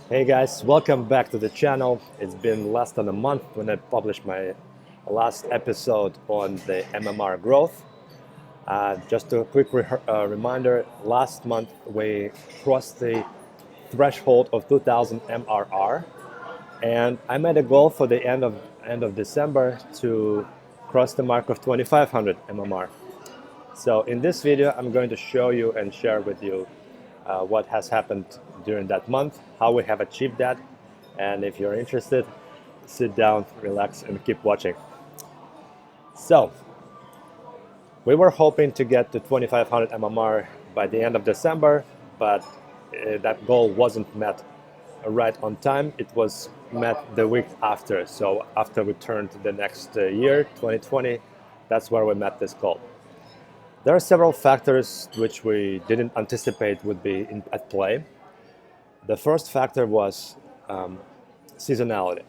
Hey guys, welcome back to the channel. It's been less than a month when I published my last episode on the MMR growth. Just a quick reminder, last month we crossed the threshold of 2000 MRR, and I made a goal for the end of December to cross the mark of 2500 MMR. So in this video, I'm going to show you and share with you what has happened during that month, how we have achieved that, and if you're interested, sit down, relax, and keep watching. So, we were hoping to get to 2500 MMR by the end of December, but that goal wasn't met right on time. It was met the week after. So after we turned to the next year, 2020, that's where we met this goal. There are several factors which we didn't anticipate would be at play. The first factor was seasonality.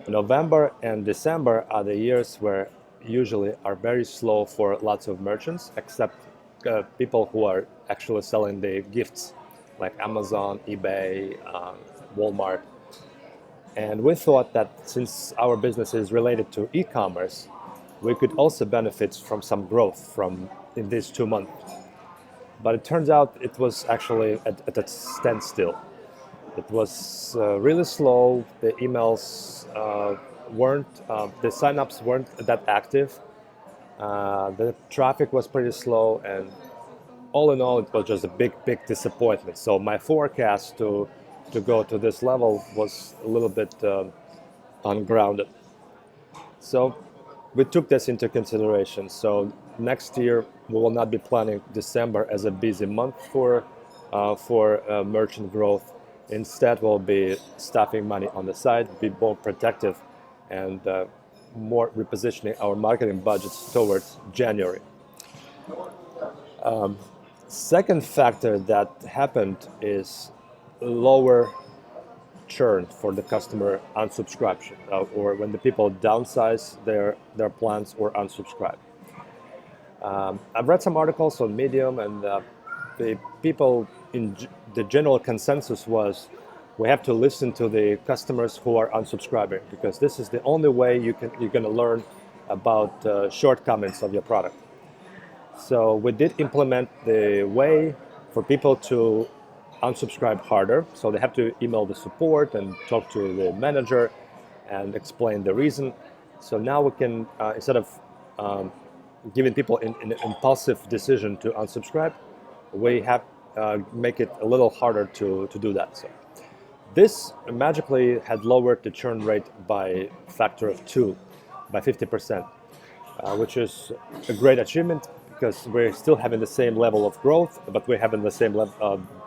November and December are the years where usually are very slow for lots of merchants, except people who are actually selling the gifts, like Amazon, eBay, Walmart. And we thought that since our business is related to e-commerce, we could also benefit from some growth in these 2 months. But it turns out it was actually at a standstill. It was really slow. The emails the signups weren't that active. The traffic was pretty slow, and all in all, it was just a big disappointment. So my forecast to go to this level was a little bit ungrounded. So we took this into consideration. So next year we will not be planning December as a busy month for merchant growth. Instead, we'll be stuffing money on the side, be more protective, and more repositioning our marketing budgets towards January. Second factor that happened is lower churn for the customer unsubscription, or when the people downsize their plans or unsubscribe. I've read some articles on Medium, and the people in the general consensus was we have to listen to the customers who are unsubscribing, because this is the only way you're going to learn about shortcomings of your product. So we did implement the way for people to unsubscribe harder. So they have to email the support and talk to the manager and explain the reason. So now we can, instead of giving people an impulsive decision to unsubscribe, we have make it a little harder to do that. So this magically had lowered the churn rate by a factor of 2, by 50%, which is a great achievement, because we're still having the same level of growth, but we're having the same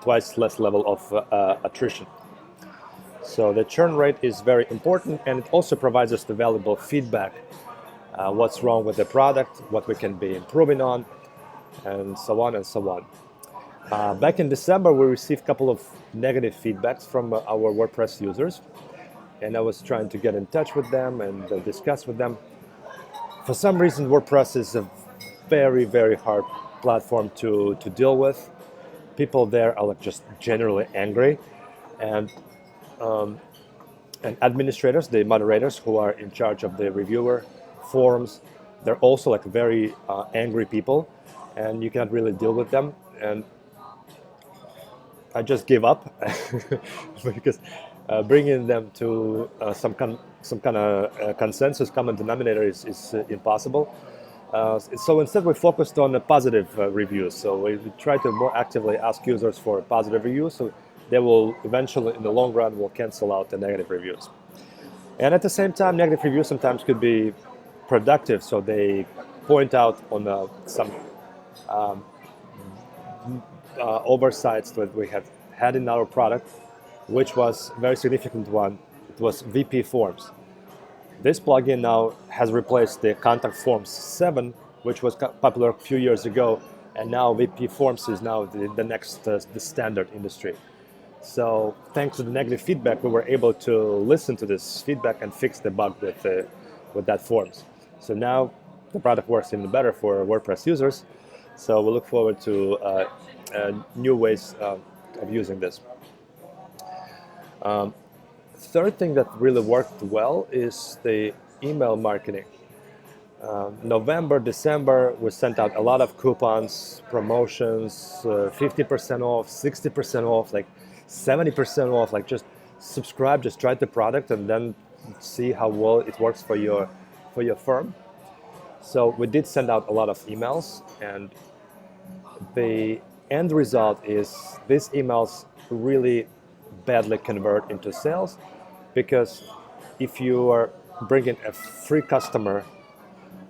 twice less level of attrition. So the churn rate is very important, and it also provides us the valuable feedback, what's wrong with the product, what we can be improving on, and so on and so on. Back in December, we received a couple of negative feedbacks from our WordPress users, and I was trying to get in touch with them and discuss with them. For some reason, WordPress is a very hard platform to deal with. People there are just generally angry, and administrators, the moderators who are in charge of the reviewer forums, they're also very angry people, and you cannot really deal with them. And I just give up because bringing them to some kind of consensus, common denominator is impossible. So instead, we focused on the positive reviews. So we try to more actively ask users for positive reviews, so they will eventually, in the long run, will cancel out the negative reviews. And at the same time, negative reviews sometimes could be productive, so they point out on some oversights that we have had in our product, which was a very significant one. It was VP Forms. This plugin now has replaced the Contact Forms 7, which was popular a few years ago, and now VP Forms is now the next the standard industry. So thanks to the negative feedback, we were able to listen to this feedback and fix the bug with that forms. So now the product works even better for WordPress users. So we look forward to new ways of using this. Third thing that really worked well is the email marketing. November, December, we sent out a lot of coupons, promotions, 50% off, 60% off, like 70% off, like just subscribe, just try the product and then see how well it works for your firm. So we did send out a lot of emails, and the end result is these emails really badly convert into sales, because if you are bringing a free customer,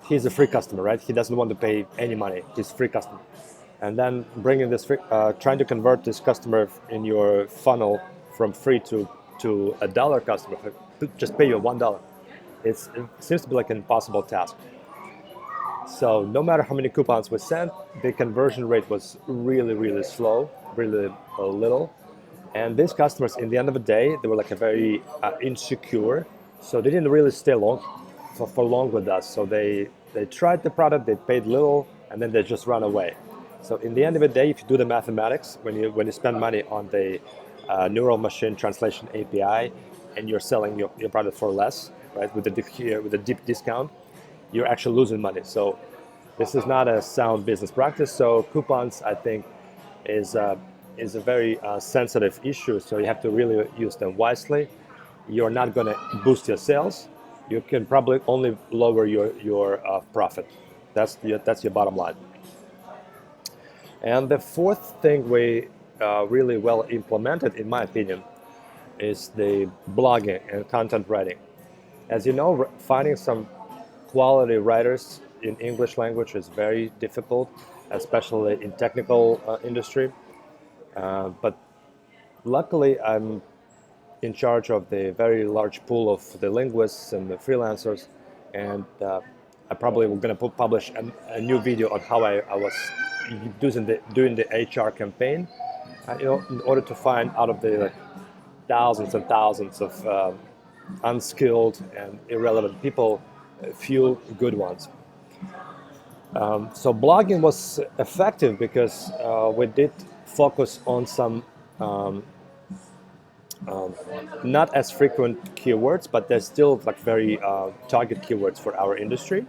he's a free customer, right? He doesn't want to pay any money. He's a free customer. And then bringing this free, trying to convert this customer in your funnel from free to a dollar customer, just pay you $1. It seems to be like an impossible task. So no matter how many coupons we sent, the conversion rate was really, really slow, really little. And these customers, in the end of the day, they were like a very insecure. So they didn't really stay for long with us. So they tried the product, they paid little, and then they just run away. So in the end of the day, if you do the mathematics, when you spend money on the neural machine translation API, and you're selling your product for less, right, with a deep discount, you're actually losing money. So this is not a sound business practice. So coupons, I think, is a very sensitive issue. So you have to really use them wisely. You're not going to boost your sales. You can probably only lower your profit. That's your bottom line. And the fourth thing we really well implemented, in my opinion, is the blogging and content writing. As you know, finding some quality writers in English language is very difficult, especially in technical industry. But luckily, I'm in charge of the very large pool of the linguists and the freelancers, and I probably will going to publish a new video on how I was doing the HR campaign, in order to find out of the thousands and thousands of unskilled and irrelevant people, a few good ones. So blogging was effective because we did focus on some not as frequent keywords, but they're still like very target keywords for our industry.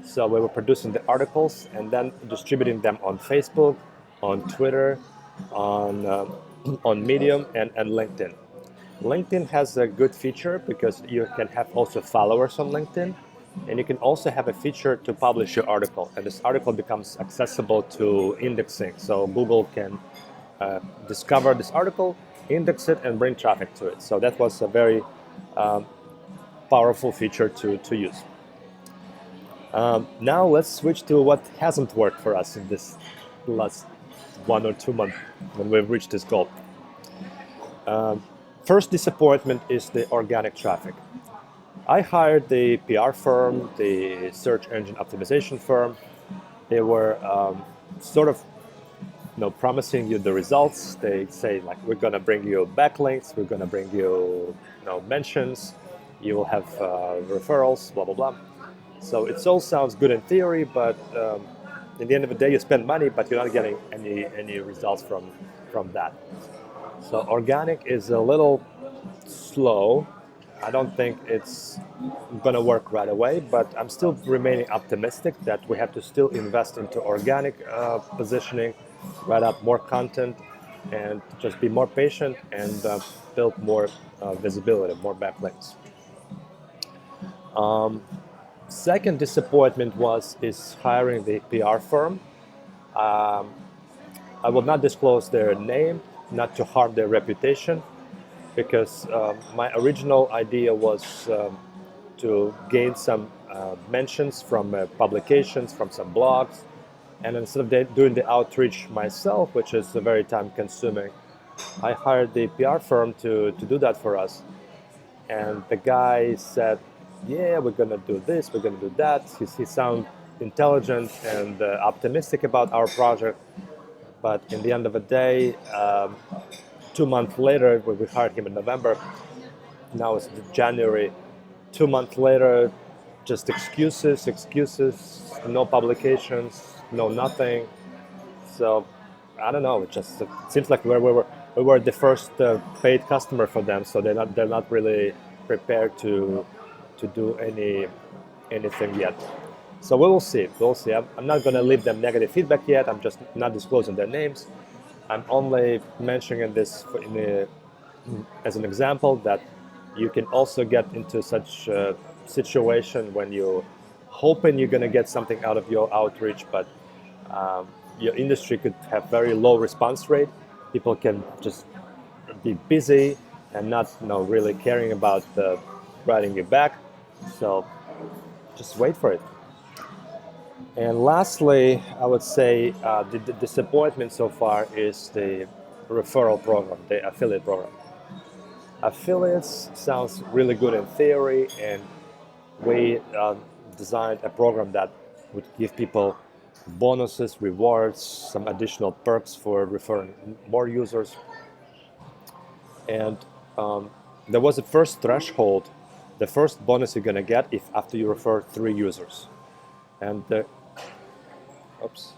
So we were producing the articles and then distributing them on Facebook, on Twitter, on Medium, and LinkedIn. LinkedIn has a good feature because you can have also followers on LinkedIn, and you can also have a feature to publish your article, and this article becomes accessible to indexing. So Google can discover this article, index it, and bring traffic to it. So that was a very powerful feature to use. Now let's switch to what hasn't worked for us in this last 1 or 2 months when we've reached this goal. First disappointment is the organic traffic. I hired the PR firm, the search engine optimization firm. They were sort of promising you the results. They say like, we're gonna bring you backlinks, we're gonna bring you mentions, you will have referrals, blah blah blah. So it all sounds good in theory, but in the end of the day, you spend money, but you're not getting any results from that. So organic is a little slow. I don't think it's gonna work right away, but I'm still remaining optimistic that we have to still invest into organic positioning, write up more content, and just be more patient and build more visibility, more backlinks. Second disappointment is hiring the PR firm. I will not disclose their name, not to harm their reputation, because my original idea was to gain some mentions from publications, from some blogs, and instead of doing the outreach myself, which is very time consuming, I hired the PR firm to do that for us. And the guy said, yeah, we're gonna do this, we're gonna do that. He sounded intelligent and optimistic about our project, but in the end of the day, 2 months later, when we hired him in November, now it's January, 2 months later, just excuses, no publications, no nothing. So I don't know, it seems like we were we were the first paid customer for them, so they're not really prepared to do anything yet. So we will see. We'll see. I'm not going to leave them negative feedback yet. I'm just not disclosing their names. I'm only mentioning this as an example that you can also get into such a situation when you're hoping you're going to get something out of your outreach, but your industry could have very low response rate. People can just be busy and not really caring about writing you back. So just wait for it. And lastly, I would say the disappointment so far is the referral program, the affiliate program. Affiliates sounds really good in theory, and we designed a program that would give people bonuses, rewards, some additional perks for referring more users. And there was a first threshold, the first bonus you're going to get if after you refer 3 users. And oops.